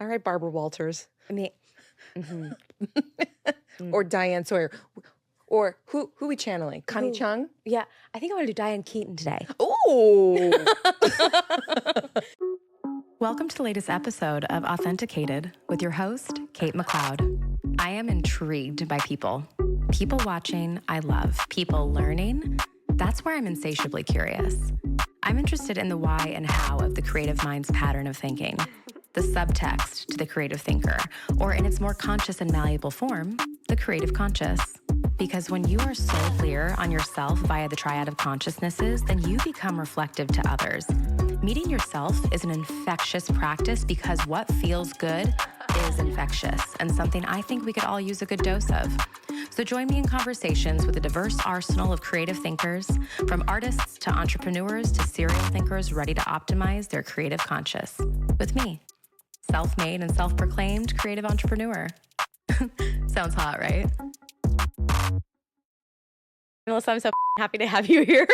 All right, Barbara Walters. I mean, mm-hmm. Or Diane Sawyer. Or who we channeling? Connie Chung? Yeah, I think I want to do Diane Keaton today. Ooh. Welcome to the latest episode of Authenticated with your host, Kate McLeod. I am intrigued by people. People watching, I love. People learning, that's where I'm insatiably curious. I'm interested in the why and how of the creative mind's pattern of thinking, the subtext to the creative thinker, or in its more conscious and malleable form, the creative conscious. Because when you are so clear on yourself via the triad of consciousnesses, then you become reflective to others. Meeting yourself is an infectious practice because what feels good is infectious and something I think we could all use a good dose of. So join me in conversations with a diverse arsenal of creative thinkers, from artists to entrepreneurs to serial thinkers ready to optimize their creative conscious. With me, self-made and self-proclaimed creative entrepreneur. Sounds hot, right? Melissa, I'm so happy to have you here.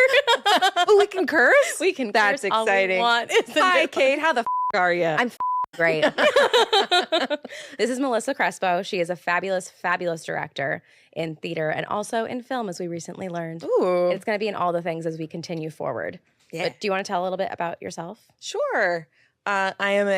Oh, we can curse? We can That's curse all we exciting. want. Hi, Kate. How the are you? I'm great. This is Melissa Crespo. She is a fabulous, fabulous director in theater and also in film, as we recently learned. Ooh. It's going to be in all the things as we continue forward. Yeah. But do you want to tell a little bit about yourself? Sure. I am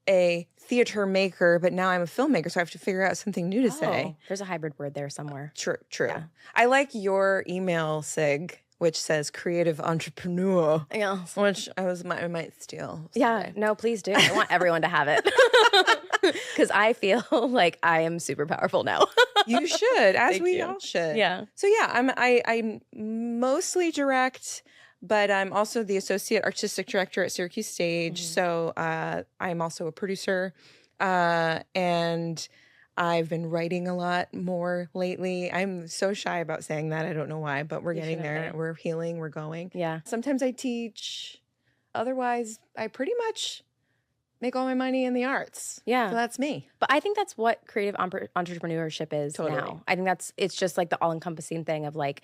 a theater maker, but now I'm a filmmaker, so I have to figure out something new to say. There's a hybrid word there somewhere. True. Yeah. I like your email sig, which says creative entrepreneur, Yes. which I might steal. Yeah, someday. no, please do. I want everyone to have it. Because I feel like I am super powerful now. You should, as Thank we you. all should. Yeah. So yeah, I'm mostly direct, but I'm also the associate artistic director at Syracuse Stage. Mm-hmm. So I'm also a producer, and I've been writing a lot more lately. I'm so shy about saying that. I don't know why, but we're getting there. shouldn't be. We're healing. We're going. Yeah. Sometimes I teach. Otherwise, I pretty much make all my money in the arts. Yeah. So that's me. But I think that's what creative entrepreneurship is Totally. now. I think it's just like the all-encompassing thing of like,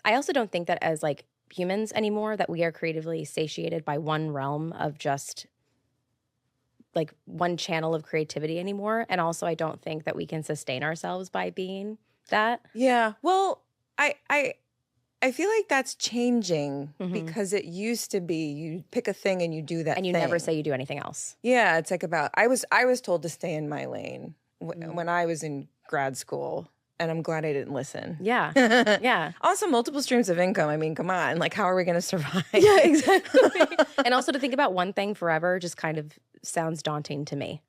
I also don't think that as like humans anymore that we are creatively satiated by one realm of just like one channel of creativity anymore. And also I don't think that we can sustain ourselves by being that. Yeah. Well, I feel like that's changing Mhm. because it used to be you pick a thing and you do that And you thing. never say you do anything else. Yeah, it's like I was told to stay in my lane Mm. when I was in grad school, and I'm glad I didn't listen. Yeah. Yeah. Also, multiple streams of income. I mean, come on, like how are we going to survive? Yeah, exactly. And also to think about one thing forever just kind of sounds daunting to me.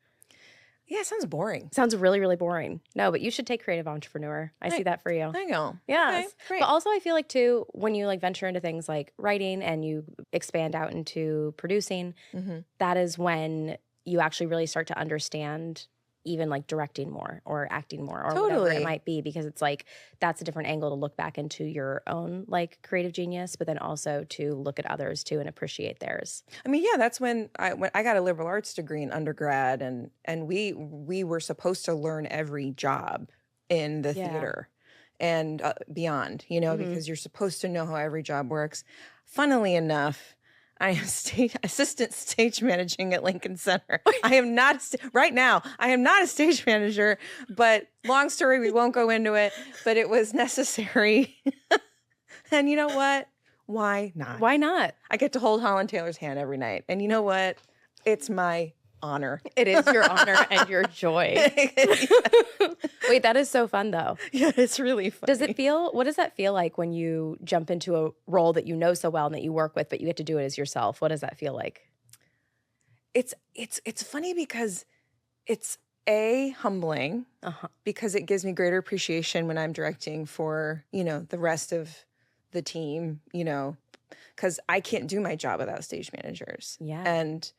Yeah, it sounds boring. Sounds really, really boring. No, but you should take creative entrepreneur. I see that for you. I know. Yes. Okay, great. But also I feel like too, when you like venture into things like writing and you expand out into producing, Mhm. that is when you actually really start to understand even like directing more or acting more or whatever Totally. it might be, because it's like that's a different angle to look back into your own like creative genius, but then also to look at others too and appreciate theirs. I mean, yeah, that's when I got a liberal arts degree in undergrad, and we were supposed to learn every job in the Yeah. theater and beyond, you know, Mhm. because you're supposed to know how every job works. Funnily enough, I am assistant stage managing at Lincoln Center. I am not right now. I am not a stage manager, but long story, we won't go into it. But it was necessary, and you know what? Why not? Why not? I get to hold Holland Taylor's hand every night. And you know what? It's my honor. It is your honor and your joy. Wait, that is so fun though. Yeah, it's really fun. What does that feel like when you jump into a role that you know so well and that you work with, but you get to do it as yourself? What does that feel like? It's funny because it's humbling because it gives me greater appreciation when I'm directing for, you know, the rest of the team, you know, because I can't do my job without stage managers. Yeah. And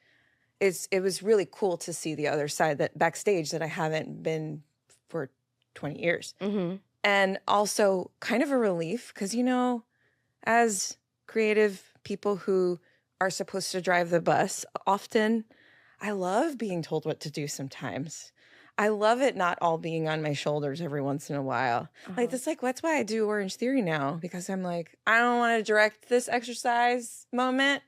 it was really cool to see the other side, that backstage that I haven't been for 20 years. Mm-hmm. And also kind of a relief because, you know, as creative people who are supposed to drive the bus, often I love being told what to do sometimes. I love it not all being on my shoulders every once in a while. Like that's why I do Orange Theory now, because I'm like, I don't want to direct this exercise moment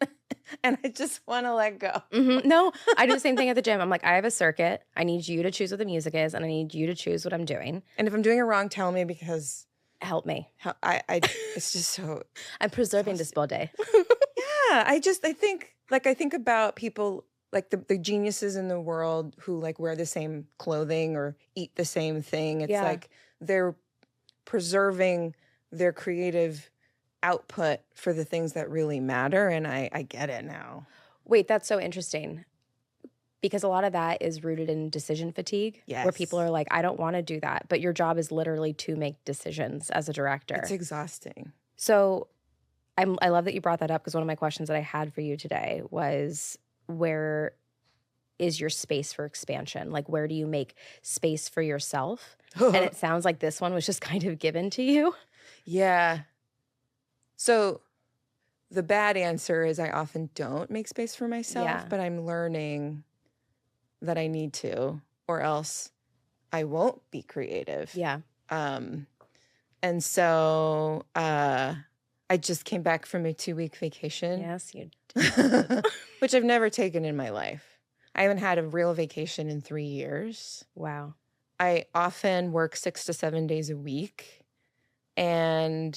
and I just want to let go. No, I do the same thing at the gym. I'm like, I have a circuit. I need you to choose what the music is, and I need you to choose what I'm doing. And if I'm doing it wrong, tell me, because Help me. I it's just so I'm preserving this body. yeah. I think about people like the geniuses in the world who like wear the same clothing or eat the same thing. It's like they're preserving their creative output for the things that really matter. And I get it now. Wait, that's so interesting. Because a lot of that is rooted in decision fatigue, where people are like, I don't want to do that. But your job is literally to make decisions as a director. It's exhausting. So I love that you brought that up, because one of my questions that I had for you today was, where is your space for expansion? Like, where do you make space for yourself? And it sounds like this one was just kind of given to you. Yeah. So the bad answer is I often don't make space for myself, but I'm learning that I need to, or else I won't be creative. Yeah. And so I just came back from a 2-week vacation. Yes, you did. Which I've never taken in my life. I haven't had a real vacation in 3 years. Wow. I often work 6 to 7 days a week. And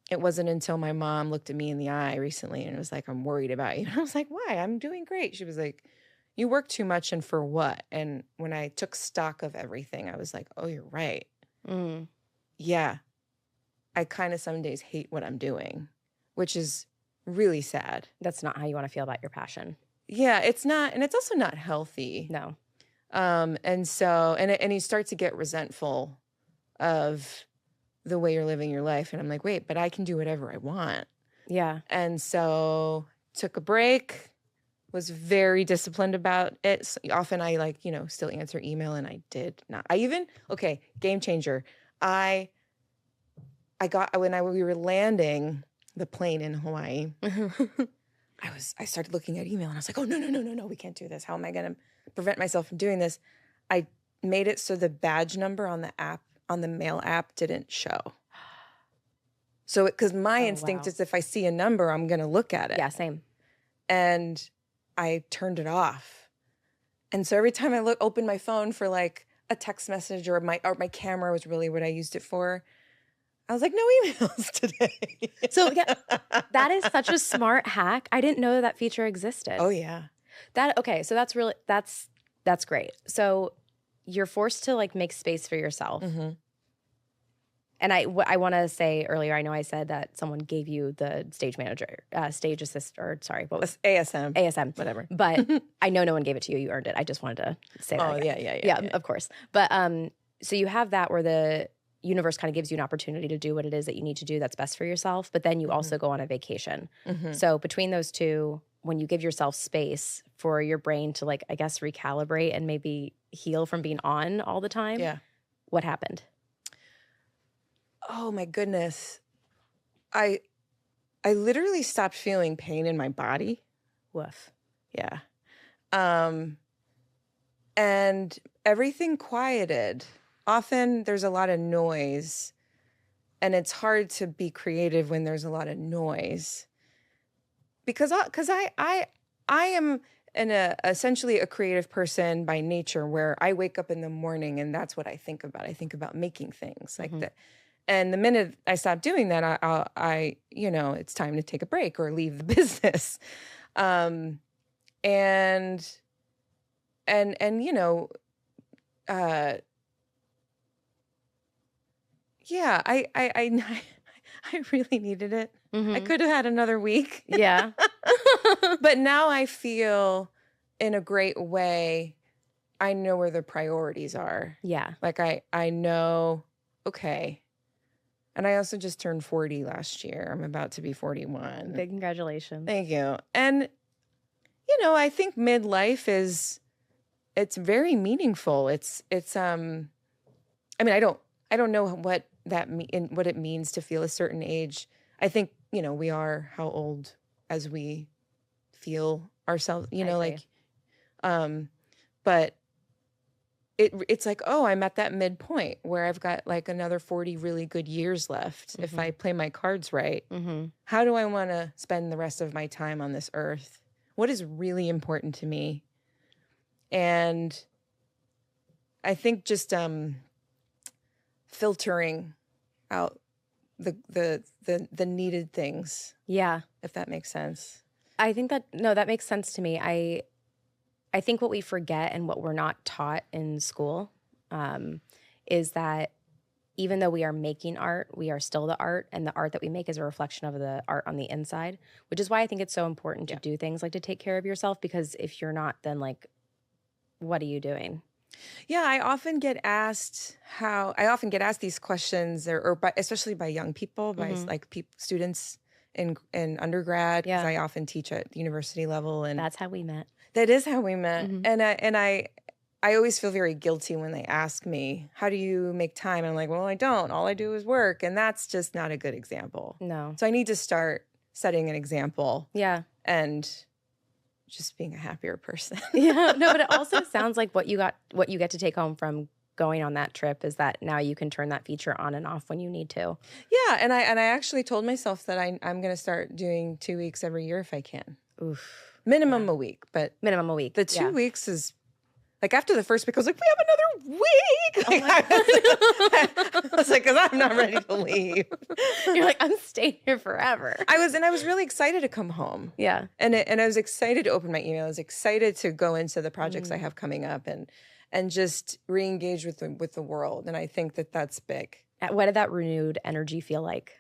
it wasn't until my mom looked at me in the eye recently and was like, I'm worried about you. And I was like, why? I'm doing great. She was like, you work too much, and for what? And when I took stock of everything, I was like, oh, you're right. Yeah. I kind of some days hate what I'm doing, which is really sad. That's not how you want to feel about your passion. Yeah, it's not, and it's also not healthy. No. And so, and you start to get resentful of the way you're living your life. And I'm like, wait, but I can do whatever I want. Yeah. And so took a break, was very disciplined about it. So often I still answer email, and I did not. Game changer. We were landing the plane in Hawaii, I started looking at email, and I was like, oh, no, we can't do this. How am I going to prevent myself from doing this? I made it so the badge number on the app, on the mail app, didn't show. So, because my instinct is if I see a number, I'm going to look at it. Yeah, same. And I turned it off. And so every time I opened my phone for like a text message, or my camera was really what I used it for, I was like, no emails today. So yeah, that is such a smart hack. I didn't know that feature existed. Oh yeah. So that's great. So you're forced to like make space for yourself. Mm-hmm. And I want to say earlier, I know I said that someone gave you the stage manager, stage assist, or sorry, what was ASM? ASM, whatever. But I know no one gave it to you. You earned it. I just wanted to say that. Oh again. yeah, of course. But so you have that where the universe kind of gives you an opportunity to do what it is that you need to do that's best for yourself. But then you also go on a vacation. Mm-hmm. So between those two, when you give yourself space for your brain to like, I guess, recalibrate and maybe heal from being on all the time. Yeah. What happened? Oh my goodness. I literally stopped feeling pain in my body. Woof. Yeah. And everything quieted. Often there's a lot of noise, and it's hard to be creative when there's a lot of noise. Because I am essentially a creative person by nature, where I wake up in the morning and that's what I think about. I think about making things like that. And the minute I stop doing that, I it's time to take a break or leave the business. Yeah, I really needed it. I could have had another week. Yeah. But now I feel in a great way, I know where the priorities are. Yeah. Like I know, okay. And I also just turned 40 last year. I'm about to be 41. Big congratulations. Thank you. And, I think midlife it's very meaningful. I don't know what what it means to feel a certain age. I think, we are how old as we feel ourselves, but it's like, oh, I'm at that midpoint where I've got like another 40 really good years left if I play my cards right. How do I want to spend the rest of my time on this earth? What is really important to me? And I think just filtering out the needed things. Yeah. If that makes sense. I think that makes sense to me. I think what we forget and what we're not taught in school is that even though we are making art, we are still the art, and the art that we make is a reflection of the art on the inside, which is why I think it's so important to do things like to take care of yourself, because if you're not, then like, what are you doing? Yeah, I often get asked these questions, especially by young people, by like students in undergrad, because I often teach at the university level, and that's how we met. That is how we met. And I always feel very guilty when they ask me, how do you make time? I'm like, well, I don't. All I do is work. And that's just not a good example. No. So I need to start setting an example. Yeah. And just being a happier person. Yeah. No, but it also sounds like what you get to take home from going on that trip is that now you can turn that feature on and off when you need to. Yeah. And I actually told myself that I'm going to start doing 2 weeks every year if I can. Oof. Minimum a week, but minimum a week. The 2 weeks is like after the first week, I was like, we have another week. Like, I was like, because I'm not ready to leave. You're like, I'm staying here forever. I was really excited to come home. Yeah. And I was excited to open my email. I was excited to go into the projects I have coming up and just re-engage with the world. And I think that that's big. What did that renewed energy feel like?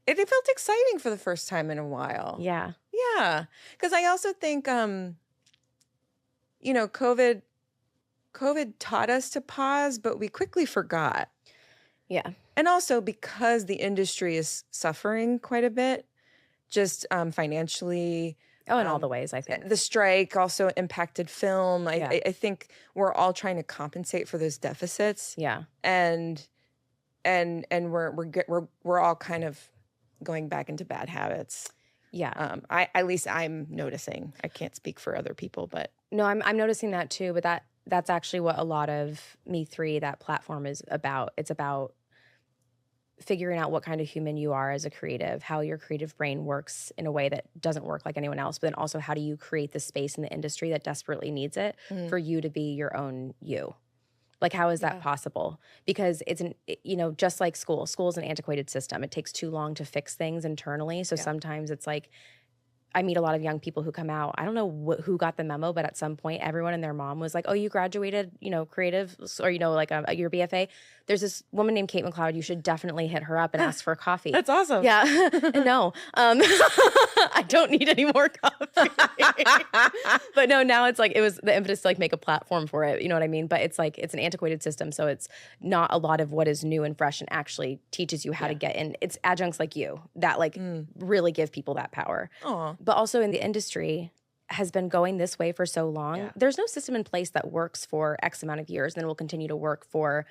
It felt exciting for the first time in a while. Yeah. Yeah. Because I also think, COVID taught us to pause, but we quickly forgot. Yeah. And also because the industry is suffering quite a bit, just financially. Oh, in all the ways, I think. The strike also impacted film. I think we're all trying to compensate for those deficits. Yeah. And we're all kind of going back into bad habits. Yeah. At least I'm noticing. I can't speak for other people, but no, I'm noticing that too. But that's actually what a lot of Me3, that platform, is about. It's about figuring out what kind of human you are as a creative, how your creative brain works in a way that doesn't work like anyone else, but then also how do you create the space in the industry that desperately needs it for you to be your own you. Like, how is that possible? Because it's just like school. School is an antiquated system. It takes too long to fix things internally. So sometimes it's like, I meet a lot of young people who come out. I don't know who got the memo, but at some point, everyone and their mom was like, "Oh, you graduated, creative, or like your BFA." There's this woman named Kate McLeod. You should definitely hit her up and ask for a coffee. That's awesome. Yeah, no, I don't need any more coffee. But no, now it's like it was the impetus to like make a platform for it. You know what I mean? But it's like it's an antiquated system, so it's not a lot of what is new and fresh and actually teaches you how to get in. It's adjuncts like you that like really give people that power. Aww. But also in the industry has been going this way for so long. Yeah. There's no system in place that works for X amount of years and then will continue to work for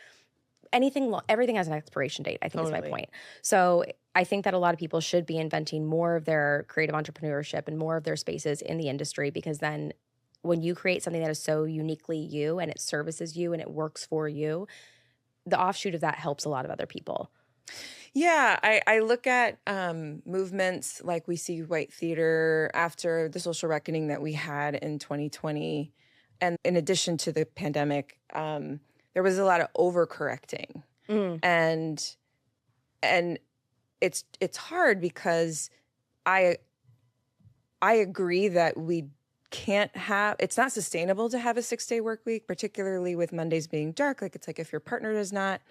anything. Everything has an expiration date, I think is my point. So I think that a lot of people should be inventing more of their creative entrepreneurship and more of their spaces in the industry, because then when you create something that is so uniquely you and it services you and it works for you, the offshoot of that helps a lot of other people. Yeah, I look at movements like We See White Theater after the social reckoning that we had in 2020. And in addition to the pandemic, there was a lot of overcorrecting. And it's hard because I agree that we can't have, it's not sustainable to have a 6-day work week, particularly with Mondays being dark. Like it's like if your partner does not,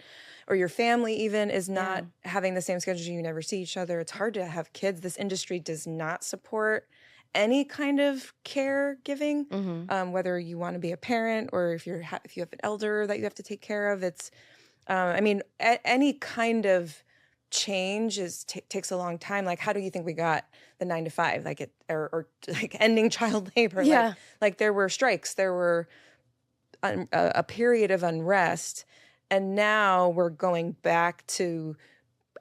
or your family even is not having the same schedule, you never see each other. It's hard to have kids. This industry does not support any kind of caregiving, whether you want to be a parent or if you have an elder that you have to take care of. It's, any kind of change takes a long time. Like, how do you think we got the 9 to 5, like or like ending child labor? Yeah. Like there were strikes, there were a period of unrest, and now we're going back to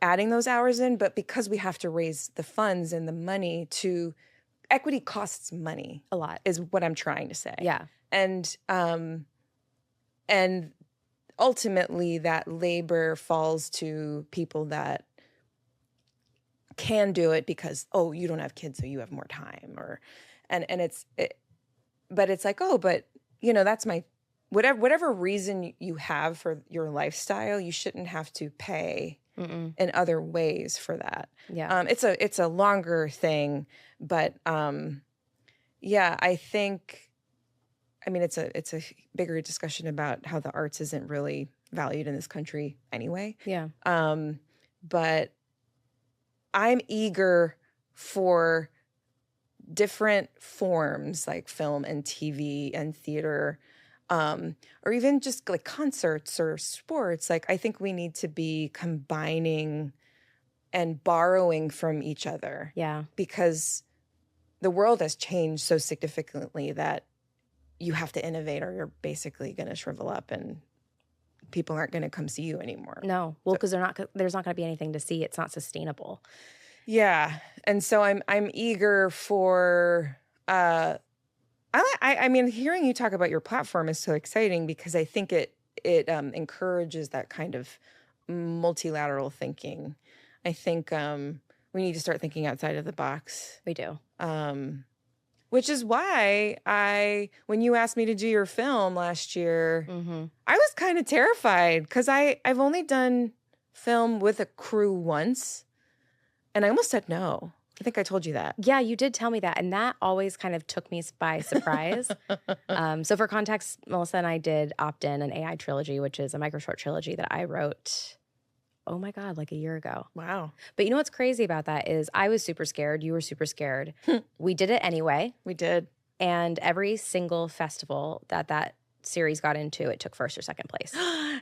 adding those hours in. But because we have to raise the funds and the money to, equity costs money a lot, is what I'm trying to say. Yeah. And and ultimately that labor falls to people that can do it because, oh, you don't have kids, so you have more time, or, and but it's like, oh, but that's my, whatever reason you have for your lifestyle, you shouldn't have to pay in other ways for that. Yeah. It's a longer thing, but yeah, I think, I mean, it's a bigger discussion about how the arts isn't really valued in this country anyway. Yeah. But I'm eager for different forms like film and TV and theater, or even just like concerts or sports. Like, I think we need to be combining and borrowing from each other. Yeah. Because the world has changed so significantly that you have to innovate or you're basically going to shrivel up and people aren't going to come see you anymore. No. Well, because there's not going to be anything to see. It's not sustainable. Yeah. And so I'm eager for, I mean, hearing you talk about your platform is so exciting because I think it encourages that kind of multilateral thinking. I think we need to start thinking outside of the box. We do. Which is why when you asked me to do your film last year, I was kind of terrified because I've only done film with a crew once, and I almost said no. I think I told you that. Yeah, you did tell me that, and that always kind of took me by surprise. So for context, Melissa and I did Opt-in, an AI trilogy, which is a micro short trilogy that I wrote, oh my God, like a year ago. Wow. But you know what's crazy about that is I was super scared. You were super scared. We did it anyway. We did. And every single festival that series got into, it took first or second place.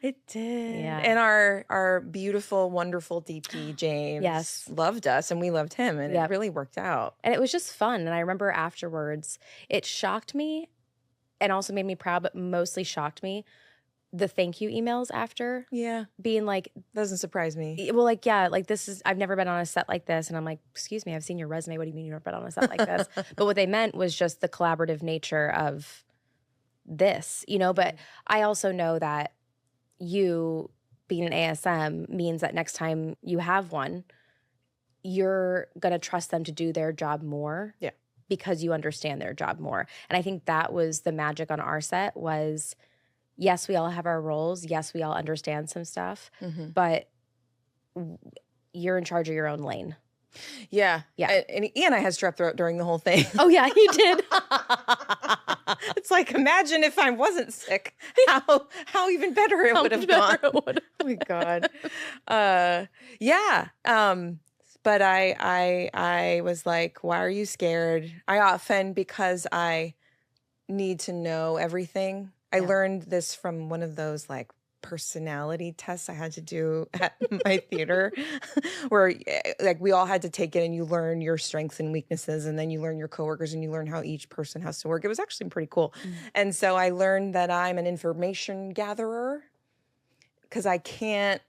It did. Yeah. And our beautiful, wonderful DP, James, loved us and we loved him. And it really worked out. And it was just fun. And I remember afterwards, it shocked me and also made me proud, but mostly shocked me. The thank you emails after. Yeah. Being like. Doesn't surprise me. Well, like, yeah, like I've never been on a set like this. And I'm like, excuse me, I've seen your resume. What do you mean you've never been on a set like this? But what they meant was just the collaborative nature of this, but I also know that you being an ASM means that next time you have one, you're going to trust them to do their job more. Yeah. Because you understand their job more. And I think that was the magic on our set was, yes, we all have our roles. Yes, we all understand some stuff, but you're in charge of your own lane. Yeah. Yeah. And I had strep throat during the whole thing. Oh, yeah, he did. It's like, imagine if I wasn't sick, how even better it would have gone. Oh my God. Yeah. But I was like, why are you scared? I often, because I need to know everything. I learned this from one of those like personality tests I had to do at my theater where like we all had to take it and you learn your strengths and weaknesses and then you learn your coworkers and you learn how each person has to work. It was actually pretty cool. And so I learned that I'm an information gatherer because I can't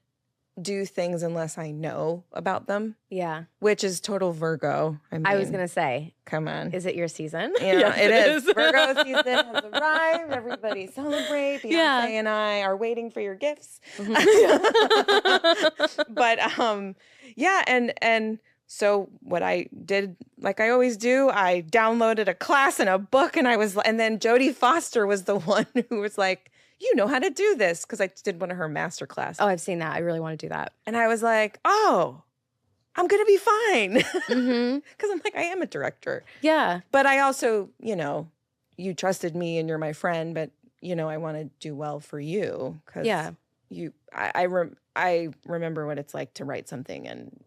do things unless I know about them. Yeah. Which is total Virgo. I was going to say. Come on. Is it your season? Yeah, yes, it is. Virgo season has arrived. Everybody celebrate. Beyonce and I are waiting for your gifts. But yeah, and so what I did, like I always do, I downloaded a class and a book and then Jodie Foster was the one who was like, you know how to do this, because I did one of her master classes. Oh, I've seen that. I really want to do that. And I was like, oh, I'm going to be fine. Because I'm like, I am a director. Yeah. But I also, you trusted me and you're my friend, but, I want to do well for you. Because I remember what it's like to write something and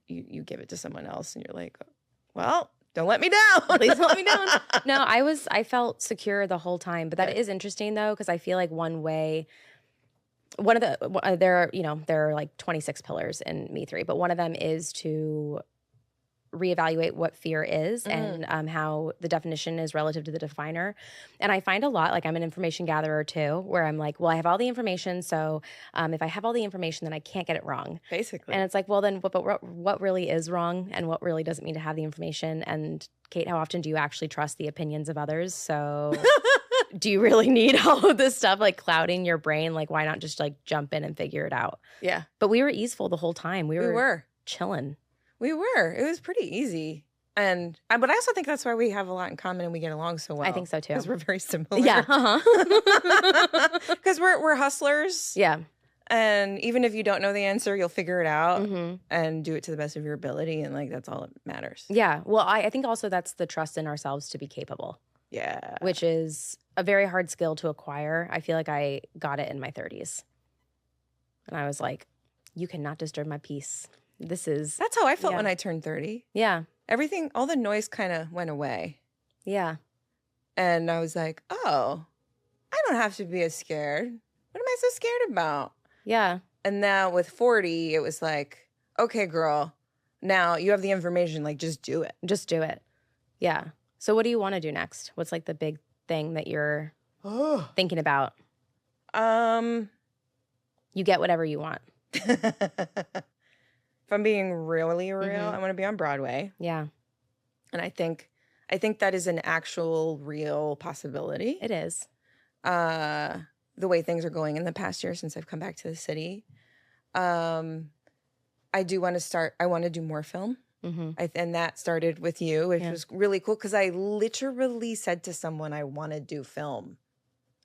you give it to someone else and you're like, well, don't let me down. Please don't let me down. No, I felt secure the whole time. But that is interesting though, because I feel like there are like 26 pillars in Me 3, but one of them is to reevaluate what fear is and how the definition is relative to the definer. And I find a lot, like I'm an information gatherer too, where I'm like, well, I have all the information. So if I have all the information, then I can't get it wrong. Basically. And it's like, well, then what really is wrong and what really doesn't mean to have the information? And Kate, how often do you actually trust the opinions of others? So do you really need all of this stuff like clouding your brain? Like, why not just like jump in and figure it out? Yeah. But we were easeful the whole time. We were chilling. We were. It was pretty easy. And but I also think that's why we have a lot in common and we get along so well. I think so too. Because we're very similar. Yeah. Because we're hustlers. Yeah. And even if you don't know the answer, you'll figure it out Mm-hmm. and do it to the best of your ability. And like, that's all that matters. Yeah. Well, I think also that's the trust in ourselves to be capable, Yeah. which is a very hard skill to acquire. I feel like I got it in my 30s. And I was like, you cannot disturb my peace. That's how I felt when I turned 30. Yeah. Everything, all the noise kind of went away. Yeah. And I was like, oh, I don't have to be as scared. What am I so scared about? Yeah. And now with 40, it was like, okay, girl, now you have the information, like just do it. Just do it. Yeah. So what do you want to do next? What's like the big thing that you're thinking about? You get whatever you want. If I'm being really real, Mhm. I want to be on Broadway. Yeah. And I think that is an actual real possibility. It is. The way things are going in the past year since I've come back to the city. I do want to I want to do more film. Mm-hmm. And that started with you, which Yeah. was really cool because I literally said to someone, I want to do film.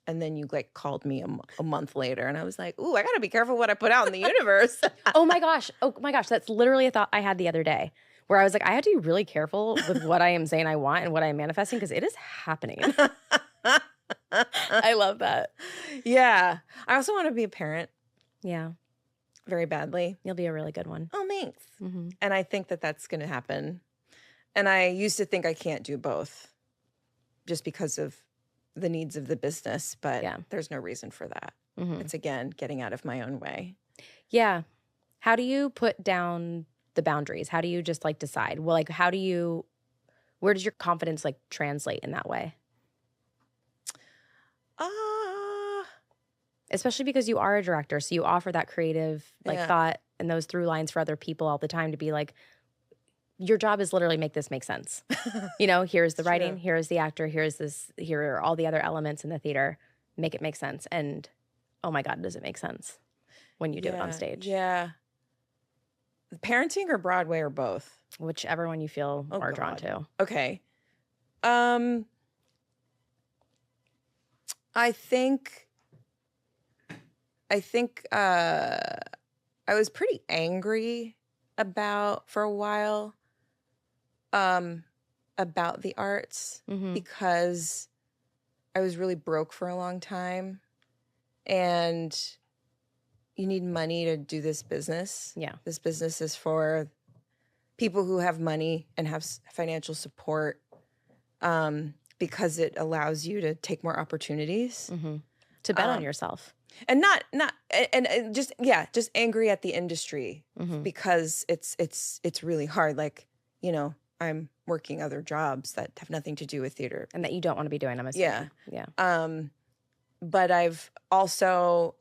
And then you like called me a month later and I was like, ooh, I got to be careful what I put out in the universe. Oh my gosh. That's literally a thought I had the other day where I was like, I have to be really careful with what I am saying I want and what I'm manifesting because it is happening. I love that. Yeah. I also want to be a parent Yeah. very badly. You'll be a really good one. Oh, thanks. Mm-hmm. And I think that that's going to happen. And I used to think I can't do both just because of the needs of the business, but Yeah. there's no reason for that. Mm-hmm. It's, again, getting out of my own way. Yeah. How do you put down the boundaries? How do you just like decide? Well, like, where does your confidence like translate in that way? Especially because you are a director, so you offer that creative like Yeah. thought and those through lines for other people all the time to be like, your job is literally make this make sense. You know, here's the writing, True. here's the actor, here are all the other elements in the theater. Make it make sense. And oh my God, does it make sense when you do it on stage? Yeah. Parenting or Broadway or both? Whichever one you feel Oh, more drawn God. to. Okay. I think I was pretty angry for a while about the arts Mm-hmm. because I was really broke for a long time and you need money to do this business. Yeah. This business is for people who have money and have financial support because it allows you to take more opportunities. Mm-hmm. To bet on yourself. And not just angry at the industry Mm-hmm. because it's really hard. Like, you know, I'm working other jobs that have nothing to do with theater. And that you don't want to be doing, I'm assuming. Yeah. Yeah. But I've also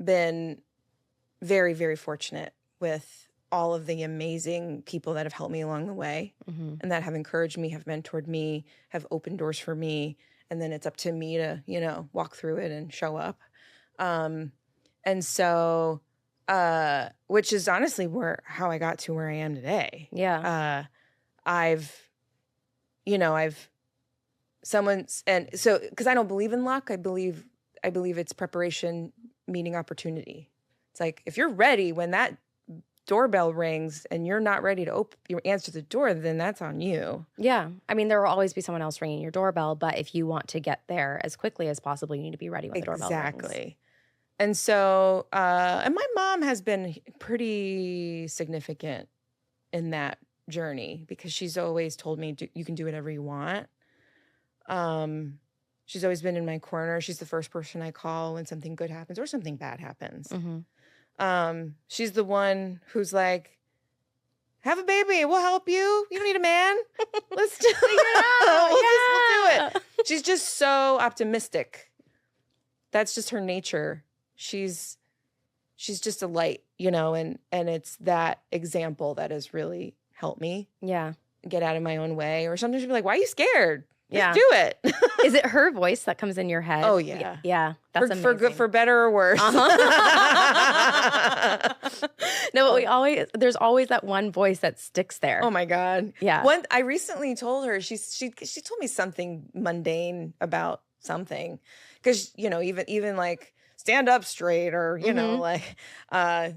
been very, very fortunate with all of the amazing people that have helped me along the way Mm-hmm. and that have encouraged me, have mentored me, have opened doors for me. And then it's up to me to, you know, walk through it and show up. And so, which is honestly how I got to where I am today. Yeah. Because I don't believe in luck. I believe it's preparation meeting opportunity. It's like, if you're ready when that doorbell rings and you're not ready to answer the door, then that's on you. Yeah. I mean, there will always be someone else ringing your doorbell, but if you want to get there as quickly as possible, you need to be ready when the doorbell rings. Exactly. And so, and my mom has been pretty significant in that journey because she's always told me, you can do whatever you want. She's always been in my corner. She's the first person I call when something good happens or something bad happens. Mm-hmm. She's the one who's like, have a baby, we'll help you. You don't need a man. Let's do it. We'll do it. She's just so optimistic. That's just her nature. She's just a light, you know, and it's that example that has really helped me Yeah. get out of my own way. Or sometimes she'll be like, why are you scared? Yeah. Just do it. Is it her voice that comes in your head? Oh, yeah. Yeah. That's for amazing. good, for better or worse. No, but there's always that one voice that sticks there. Oh my God. Yeah. I recently told her, she told me something mundane about something. Cause even like stand up straight or, like,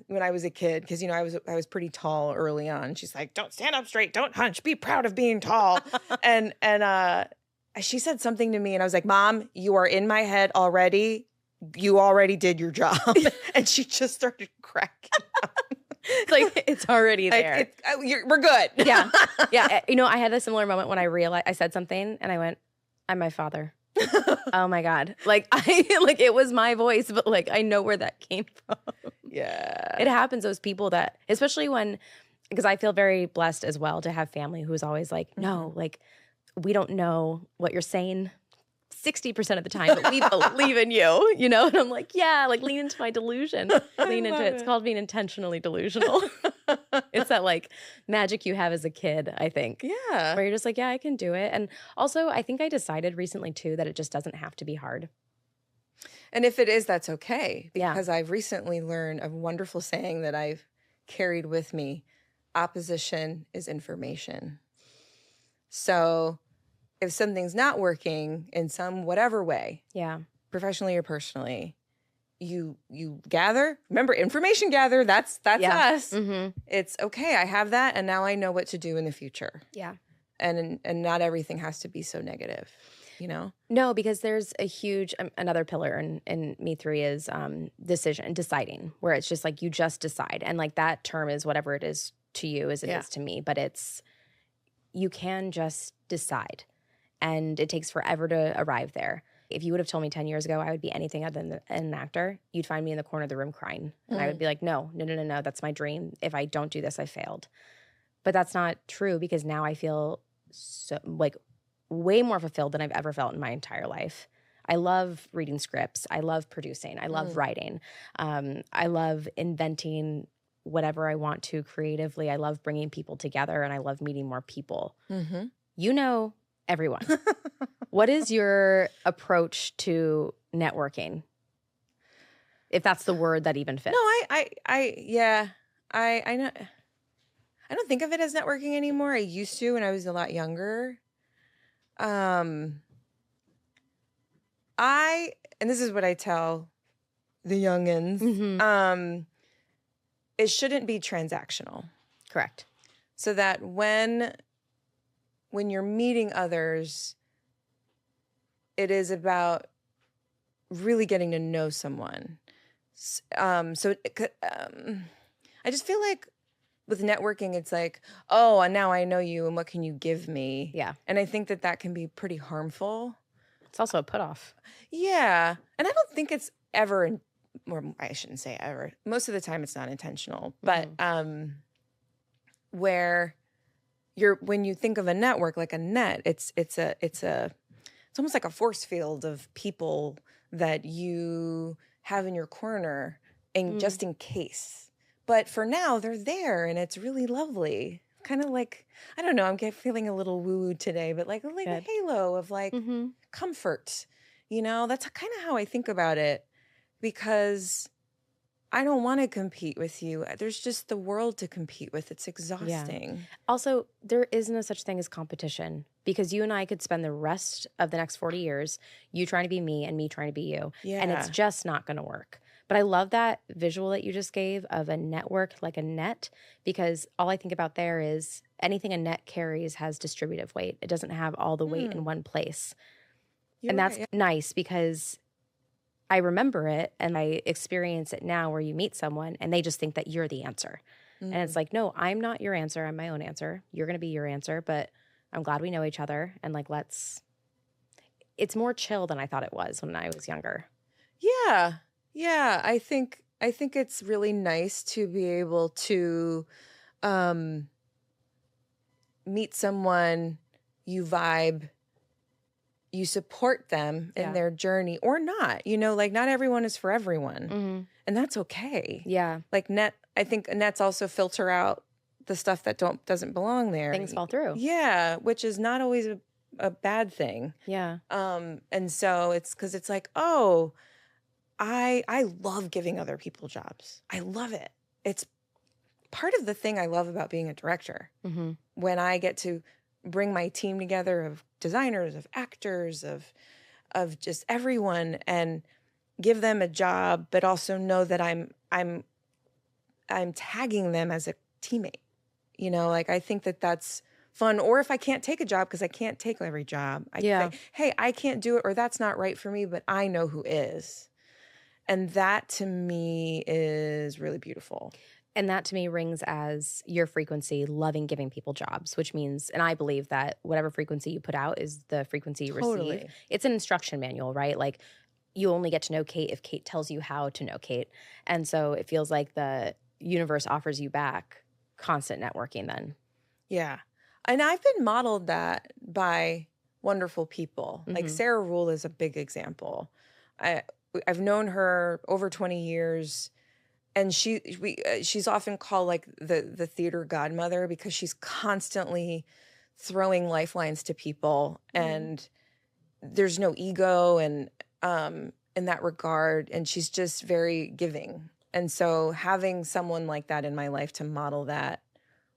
when I was a kid, cause I was pretty tall early on. She's like, don't stand up straight. Don't hunch, be proud of being tall. and she said something to me and I was like, Mom, you are in my head already. You already did your job. And she just started cracking up. Like it's already there. We're good. Yeah. Yeah. I had a similar moment when I realized I said something and I went, I'm my father. Oh my God. Like it was my voice, but like I know where that came from. Yeah. It happens, those people that, especially because I feel very blessed as well to have family who's always like, no, like we don't know what you're saying 60% of the time, but we believe in you, and I'm like, yeah, like lean into my delusion. Lean into it. It's called being intentionally delusional. It's that like magic you have as a kid, I think. Yeah. Where you're just like, yeah, I can do it. And also I think I decided recently too that it just doesn't have to be hard. And if it is, that's okay. Yeah. Because I've recently learned a wonderful saying that I've carried with me. Opposition is information. So if something's not working in some whatever way, Yeah. professionally or personally, you gather. Remember, information gather. That's us. Mm-hmm. It's okay. I have that, and now I know what to do in the future. Yeah. And not everything has to be so negative. No, because there's a huge another pillar in Me3 is deciding, where it's just like you just decide, and like that term is whatever it is to you as it is to me, but you can just decide. And it takes forever to arrive there. If you would have told me 10 years ago I would be anything other than an actor, you'd find me in the corner of the room crying. And I would be like, no, that's my dream. If I don't do this, I failed. But that's not true, because now I feel so like way more fulfilled than I've ever felt in my entire life. I love reading scripts. I love producing. I love writing. I love inventing whatever I want to creatively. I love bringing people together, and I love meeting more people. Mm-hmm. Everyone. What is your approach to networking? If that's the word that even fits. No, I know. I don't think of it as networking anymore. I used to when I was a lot younger. And this is what I tell the youngins. Mm-hmm. It shouldn't be transactional. Correct. So that when you're meeting others, it is about really getting to know someone. I just feel like with networking, it's like, oh, and now I know you, and what can you give me? Yeah. And I think that can be pretty harmful. It's also a put off. Yeah. And I don't think it's ever, or I shouldn't say ever. Most of the time it's not intentional. But where when you think of a network like a net, it's almost like a force field of people that you have in your corner, and just in case. But for now, they're there, and it's really lovely. Kind of like, I don't know, I'm feeling a little woo-woo today, but like a halo of like comfort. That's kind of how I think about it, because I don't want to compete with you. There's just the world to compete with. It's exhausting. Yeah. Also, there is no such thing as competition, because you and I could spend the rest of the next 40 years, you trying to be me and me trying to be you. Yeah. And it's just not going to work. But I love that visual that you just gave of a network like a net, because all I think about there is anything a net carries has distributive weight. It doesn't have all the weight in one place. You're that's right. nice, because I remember it and I experience it now, where you meet someone and they just think that you're the answer. And it's like, no, I'm not your answer. I'm my own answer. You're going to be your answer, but I'm glad we know each other. And like, it's more chill than I thought it was when I was younger. Yeah. Yeah. I think it's really nice to be able to meet someone, you vibe, you support them in their journey or not. Like not everyone is for everyone. And that's okay. Yeah. Like I think nets also filter out the stuff that doesn't belong there. Things fall through. Yeah, which is not always a bad thing. Yeah. And so it's because it's like, oh, I love giving other people jobs. I love it. It's part of the thing I love about being a director. Mm-hmm. When I get to bring my team together of designers, of actors, of just everyone, and give them a job, but also know that I'm tagging them as a teammate. You know, like I think that that's fun. Or if I can't take a job, because I can't take every job, I say, hey, I can't do it, or that's not right for me, but I know who is. And that to me is really beautiful. And that to me rings as your frequency, loving giving people jobs, which means, and I believe that whatever frequency you put out is the frequency you receive. It's an instruction manual, right? Like you only get to know Kate if Kate tells you how to know Kate. And so it feels like the universe offers you back constant networking then. Yeah. And I've been modeled that by wonderful people. Like Sarah Rule is a big example. I've known her over 20 years. And she's often called like the theater godmother, because she's constantly throwing lifelines to people, and there's no ego and in that regard, and she's just very giving. And so having someone like that in my life to model that,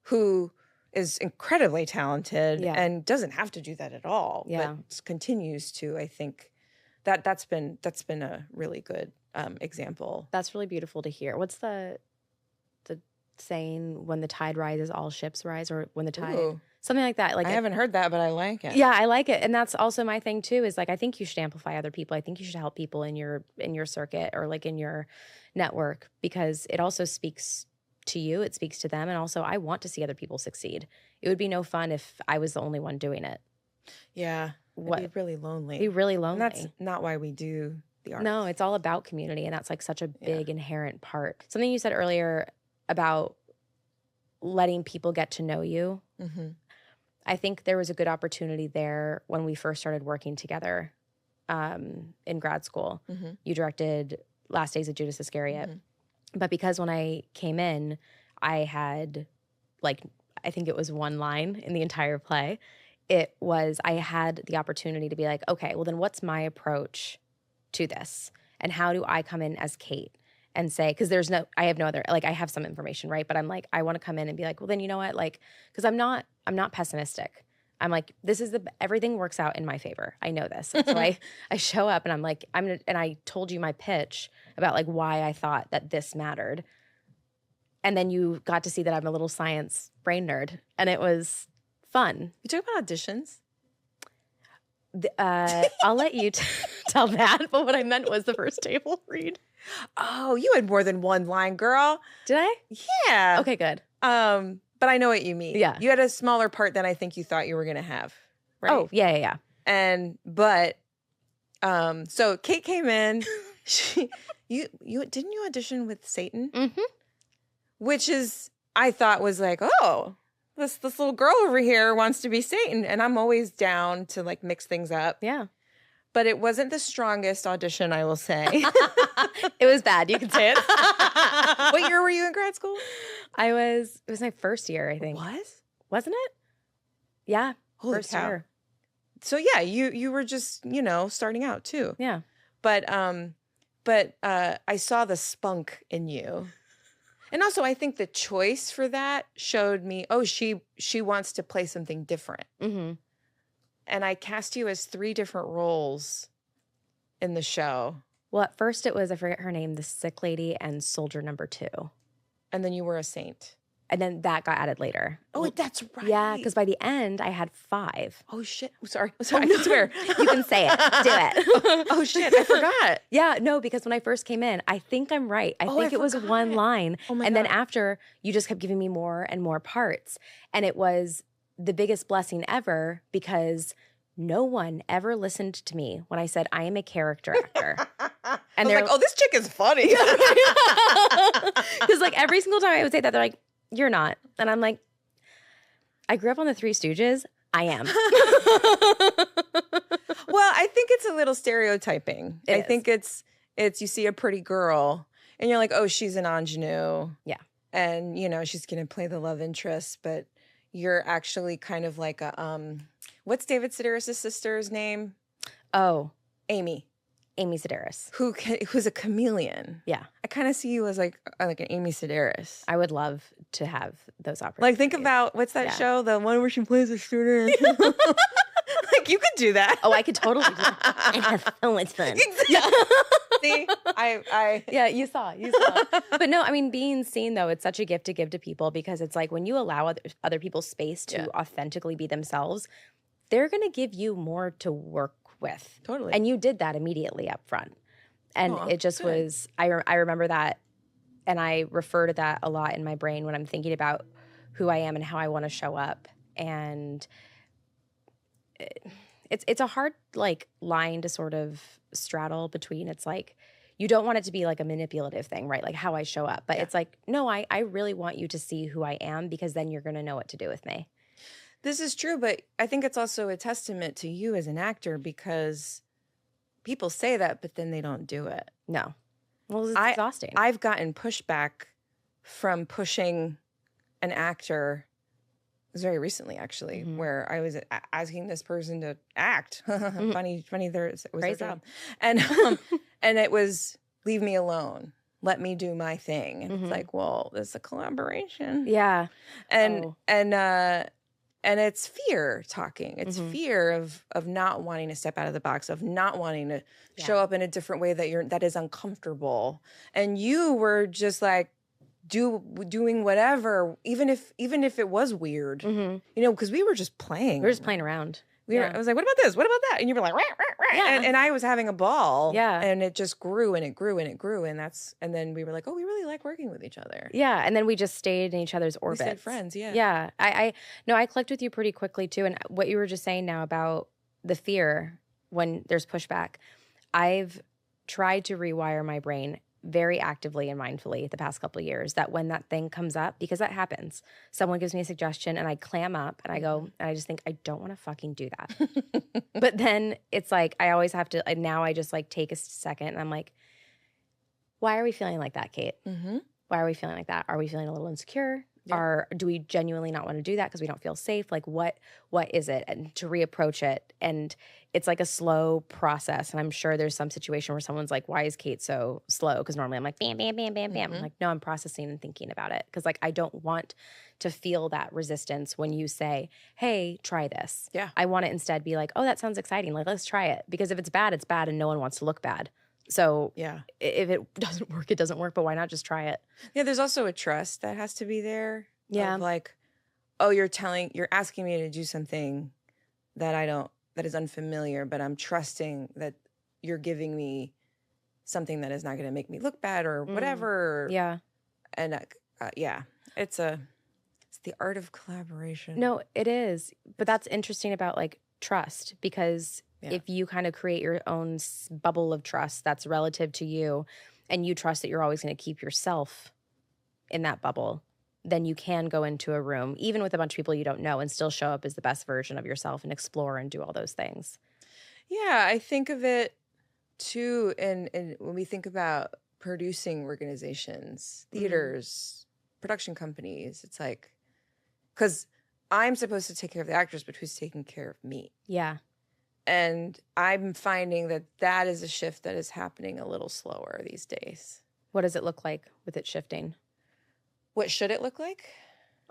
who is incredibly talented and doesn't have to do that at all, but continues to, I think that's been a really good example. That's really beautiful to hear. What's the saying, when the tide rises, all ships rise, or when the tide, something like that. Like I haven't heard that, but I like it. Yeah, I like it. And that's also my thing too, is like, I think you should amplify other people. I think you should help people in your circuit, or like in your network, because it also speaks to you, it speaks to them. And also I want to see other people succeed. It would be no fun if I was the only one doing it. Yeah. It'd be really lonely. Be really lonely. And that's not why we do the arts. No, it's all about community, and that's like such a big inherent part. Something you said earlier about letting people get to know you. Mm-hmm. I think there was a good opportunity there when we first started working together in grad school. Mm-hmm. You directed Last Days of Judas Iscariot. Mm-hmm. But because when I came in, I had like, I think it was one line in the entire play. It was, I had the opportunity to be like, okay, well then what's my approach to this? And how do I come in as Kate and say, because I have no other, like I have some information, right? But I'm like, I want to come in and be like, well then you know what? Like, because I'm not pessimistic. I'm like, everything works out in my favor. I know this. And so I show up and I'm like, and I told you my pitch about like why I thought that this mattered. And then you got to see that I'm a little science brain nerd, and it was fun. You talk about auditions? I'll let you tell that, but what I meant was the first table read. Oh, you had more than one line, girl. Did I? Yeah. Okay, good. But I know what you mean. Yeah. You had a smaller part than I think you thought you were going to have, right? Oh, yeah. So Kate came in. You didn't you audition with Satan? Mm-hmm. Which is, I thought was like, oh, this little girl over here wants to be Satan, and I'm always down to like mix things up. Yeah. But it wasn't the strongest audition, I will say. It was bad. You can say it. What year were you in grad school? It was my first year, I think. Wasn't it? Yeah. Holy first cow. year. So yeah, you were just, starting out too. Yeah. But I saw the spunk in you. And also I think the choice for that showed me, oh, she wants to play something different. Mm-hmm. And I cast you as 3 different roles in the show. Well, at first it was, I forget her name, the sick lady and soldier number 2. And then you were a saint. And then that got added later. Oh, that's right. Yeah, because by the end I had 5. Oh, shit. I'm sorry. I can swear. You can say it. Do it. Oh, shit. I forgot. Yeah, no, because when I first came in, I think I'm right. I think it was one line. Oh my and God. then after, you just kept giving me more and more parts. And it was the biggest blessing ever, because no one ever listened to me when I said I am a character actor. And they're like, oh, this chick is funny. Because like every single time I would say that, they're like, you're not. And I'm like, I grew up on the Three Stooges. I am. Well, I think it's a little stereotyping. I think it's you see a pretty girl and you're like, oh, she's an ingenue. Yeah. And, she's going to play the love interest. But, you're actually kind of like what's David Sedaris' sister's name? Oh, Amy. Amy Sedaris. Who's a chameleon. Yeah. I kind of see you as like an Amy Sedaris. I would love to have those opportunities. Like, think about, what's that show? The one where she plays a student. Like, you could do that. Oh, I could totally do that. And have so much fun. Exactly. Yeah. See, Yeah, you saw. But no, I mean, being seen, though, it's such a gift to give to people, because it's like when you allow other people's space to authentically be themselves, they're going to give you more to work with. Totally. And you did that immediately up front. And it just was, I remember that, and I refer to that a lot in my brain when I'm thinking about who I am and how I want to show up. And it's a hard like line to sort of straddle between, it's like, you don't want it to be like a manipulative thing, right? Like how I show up. But it's like, no, I really want you to see who I am, because then you're going to know what to do with me. This is true, but I think it's also a testament to you as an actor, because people say that, but then they don't do it. No. Well, it's exhausting. I've gotten pushback from pushing an actor. It was very recently, actually, where I was asking this person to act. Funny, there was their job. And it was, leave me alone. Let me do my thing. And it's like, well, this is a collaboration. Yeah. And it's fear talking. It's fear of not wanting to step out of the box, of not wanting to show up in a different way that is uncomfortable. And you were just like doing whatever, even if it was weird, you know, because we were just playing. We were just playing around. I was like, what about this? What about that? And you were like, rah, rah, rah. And I was having a ball. Yeah. And it just grew and it grew and it grew. And then we were like, oh, we really like working with each other. Yeah. And then we just stayed in each other's orbits. We stayed friends. Yeah. Yeah. I clicked with you pretty quickly too. And what you were just saying now about the fear when there's pushback, I've tried to rewire my brain very actively and mindfully the past couple of years, that when that thing comes up, because that happens, someone gives me a suggestion and I clam up and I go, and I just think, I don't want to fucking do that. But then it's like, I always have to, now I just like take a second and I'm like, why are we feeling like that, Kate? Why are we feeling like that? Are we feeling a little insecure? Yeah. Do we genuinely not want to do that because we don't feel safe? Like what is it? And to reapproach it. And it's like a slow process. And I'm sure there's some situation where someone's like, why is Kate so slow? Because normally I'm like, bam, bam, bam, bam, bam. I'm like, no, I'm processing and thinking about it. Because like, I don't want to feel that resistance when you say, hey, try this. Yeah. I want to instead be like, oh, that sounds exciting. Like, let's try it. Because if it's bad, it's bad and no one wants to look bad. So yeah, if it doesn't work, it doesn't work. But why not just try it? Yeah, there's also a trust that has to be there. Yeah, of like, oh, you're asking me to do something that is unfamiliar, but I'm trusting that you're giving me something that is not going to make me look bad or whatever. Yeah, and yeah, it's the art of collaboration. No, it is. But that's interesting about like trust, because if you kind of create your own bubble of trust that's relative to you, and you trust that you're always going to keep yourself in that bubble, then you can go into a room, even with a bunch of people you don't know, and still show up as the best version of yourself and explore and do all those things. Yeah, I think of it too, and when we think about producing organizations, theaters, production companies, it's like, because I'm supposed to take care of the actors, but who's taking care of me? Yeah. And I'm finding that is a shift that is happening a little slower these days. What does it look like with it shifting? What should it look like?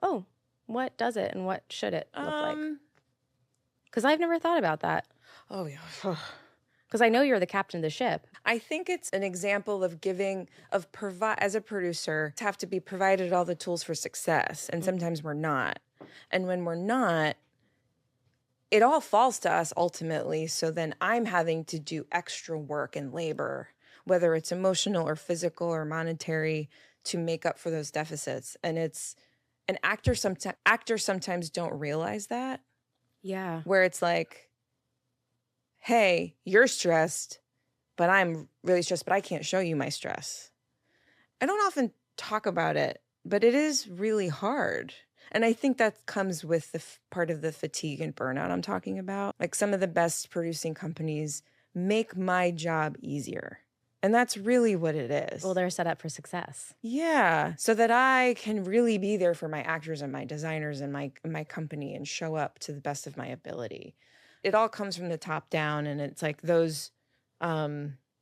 Oh, what does it and what should it look like? Because I've never thought about that. Oh, yeah. Because I know you're the captain of the ship. I think it's an example of as a producer, have to be provided all the tools for success. And sometimes we're not. And when we're not, it all falls to us ultimately. So then I'm having to do extra work and labor, whether it's emotional or physical or monetary, to make up for those deficits. And actors sometimes don't realize that. Yeah. Where it's like, hey, you're stressed, but I'm really stressed, but I can't show you my stress. I don't often talk about it, but it is really hard. And I think that comes with the part of the fatigue and burnout I'm talking about. Like some of the best producing companies make my job easier. And that's really what it is. Well, they're set up for success. Yeah, so that I can really be there for my actors and my designers and my company and show up to the best of my ability. It all comes from the top down, and it's like those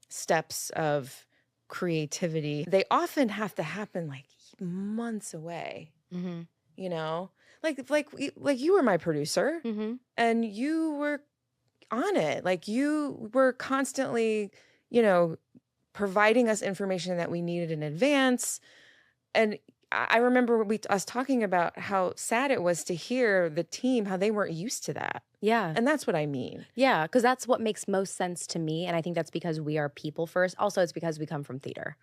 steps of creativity. They often have to happen like months away. Mm-hmm. You know, like you were my producer, Mm-hmm. and you were on it. Like you were constantly, providing us information that we needed in advance. And I remember us talking about how sad it was to hear the team, how they weren't used to that. Yeah. And that's what I mean. Yeah, because that's what makes most sense to me. And I think that's because we are people first. Also, it's because we come from theater.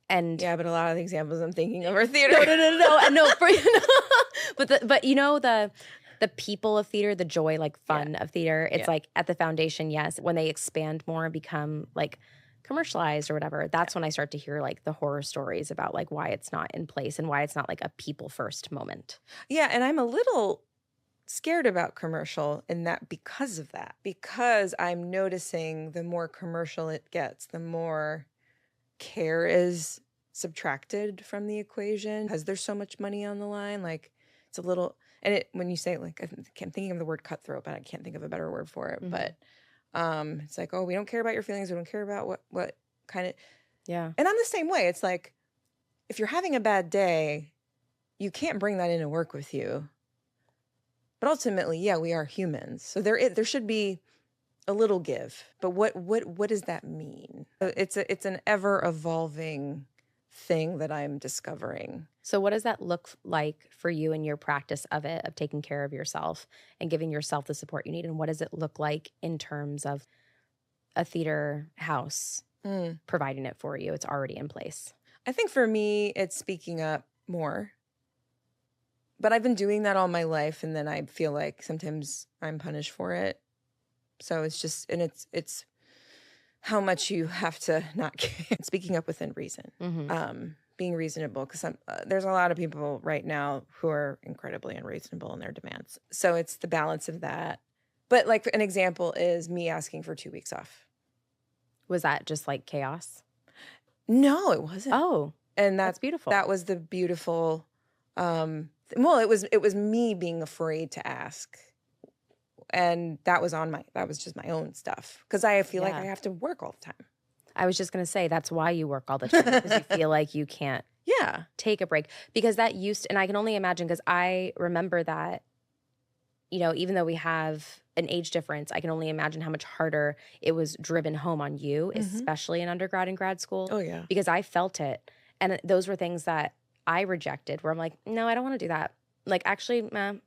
And Yeah, but a lot of the examples I'm thinking of are theater. No. But the people of theater, the joy, like fun of theater, it's like at the foundation, yes. When they expand more and become like commercialized or whatever, that's when I start to hear like the horror stories about like why it's not in place and why it's not like a people first moment. Yeah, and I'm a little scared about commercial in that because of that. Because I'm noticing the more commercial it gets, the more care is subtracted from the equation because there's so much money on the line. Like it's a little, and when you say like, I'm thinking of the word cutthroat, but I can't think of a better word for it. Mm-hmm. But it's like, oh, we don't care about your feelings. We don't care about what kind of, Yeah. And I'm the same way. It's like, if you're having a bad day, you can't bring that into work with you. But ultimately, yeah, we are humans. So there should be a little give. But what does that mean? It's an ever evolving thing that I'm discovering. So what does that look like for you in your practice of it, of taking care of yourself and giving yourself the support you need? And what does it look like in terms of a theater house providing it for you? It's already in place. I think for me, it's speaking up more. But I've been doing that all my life, and then I feel like sometimes I'm punished for it. So it's just, and it's how much you have to not speaking up within reason, being reasonable. Because there's a lot of people right now who are incredibly unreasonable in their demands. So it's the balance of that. But like an example is me asking for 2 weeks off. Was that just like chaos? No, it wasn't. Oh, and that's beautiful. That was the beautiful. Well, it was me being afraid to ask. And that was just my own stuff. Because I feel like I have to work all the time. I was just going to say, that's why you work all the time. Because you feel like you can't take a break. Because that and I can only imagine, because I remember that, even though we have an age difference, I can only imagine how much harder it was driven home on you, especially in undergrad and grad school. Oh, yeah. Because I felt it. And those were things that I rejected, where I'm like, no, I don't want to do that. Like, actually,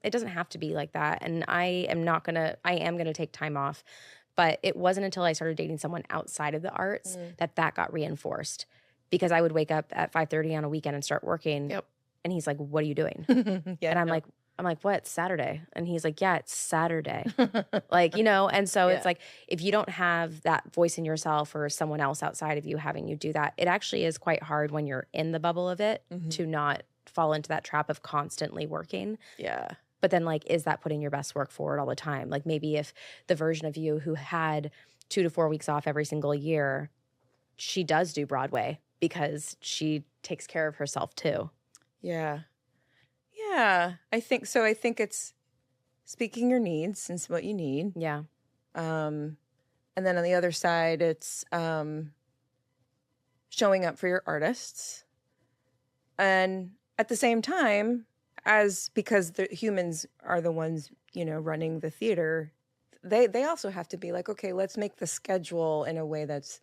it doesn't have to be like that. And I am going to take time off. But it wasn't until I started dating someone outside of the arts that got reinforced. Because I would wake up at 5:30 on a weekend and start working. Yep. And he's like, what are you doing? And I'm like, what? It's Saturday. And he's like, yeah, it's Saturday. And so it's like, if you don't have that voice in yourself or someone else outside of you having you do that, it actually is quite hard when you're in the bubble of it to not fall into that trap of constantly working. Yeah. But then is that putting your best work forward all the time? Like maybe if the version of you who had 2 to 4 weeks off every single year, she does do Broadway because she takes care of herself too. Yeah. Yeah, I think so. I think it's speaking your needs and what you need. Yeah. And then on the other side, it's showing up for your artists. And at the same time, because the humans are the ones, running the theater, they also have to be like, okay, let's make the schedule in a way that's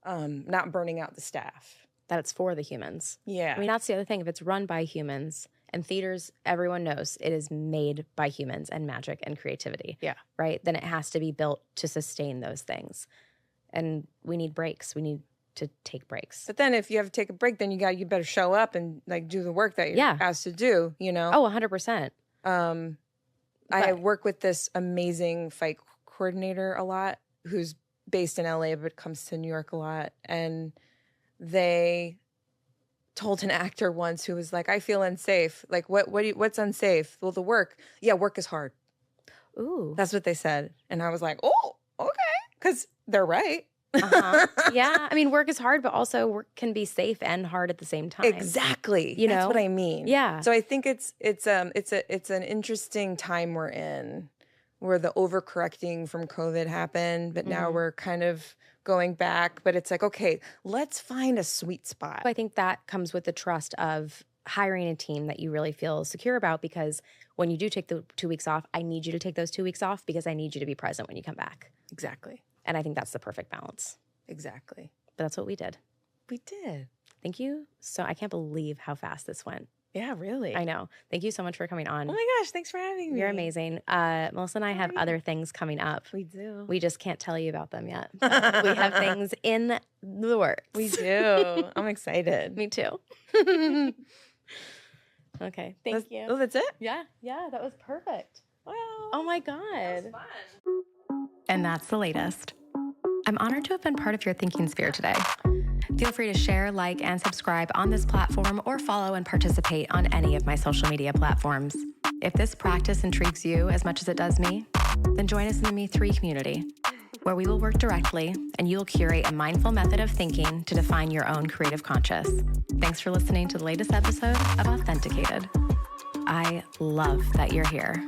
not burning out the staff. That it's for the humans. Yeah. I mean, that's the other thing. If it's run by humans, and theaters, everyone knows it is made by humans and magic and creativity. Yeah. Right? Then it has to be built to sustain those things. And we need breaks. We need to take breaks. But then if you have to take a break, then you better show up and do the work that you're asked to do, Oh, 100%. I work with this amazing fight coordinator a lot who's based in LA but comes to New York a lot. And they told an actor once who was like, I feel unsafe. Like, what's unsafe? Well, the work. Yeah, work is hard. Ooh. That's what they said. And I was like, oh, okay. Because they're right. Yeah. I mean, work is hard, but also work can be safe and hard at the same time. Exactly. You That's know? what I mean. Yeah. So I think it's an interesting time we're in, where the overcorrecting from COVID happened, but now we're kind of going back. But it's like, okay, let's find a sweet spot. I think that comes with the trust of hiring a team that you really feel secure about, because when you do take the 2 weeks off, I need you to take those 2 weeks off because I need you to be present when you come back. Exactly. And I think that's the perfect balance. Exactly. But that's what we did. We did. Thank you. So I can't believe how fast this went. Yeah, really. I know. Thank you so much for coming on. Oh my gosh, thanks for having me. You're amazing. Melissa and I have other things coming up. We do. We just can't tell you about them yet. But we have things in the works. We do. I'm excited. Me too. Okay. Thank you. Oh, that's it? Yeah. Yeah. That was perfect. Wow. Oh my God. That was fun. And that's the latest. I'm honored to have been part of your thinking sphere today. Feel free to share, like, and subscribe on this platform, or follow and participate on any of my social media platforms. If this practice intrigues you as much as it does me, then join us in the Me3 community, where we will work directly and you will curate a mindful method of thinking to define your own creative conscious. Thanks for listening to the latest episode of Authenticated. I love that you're here.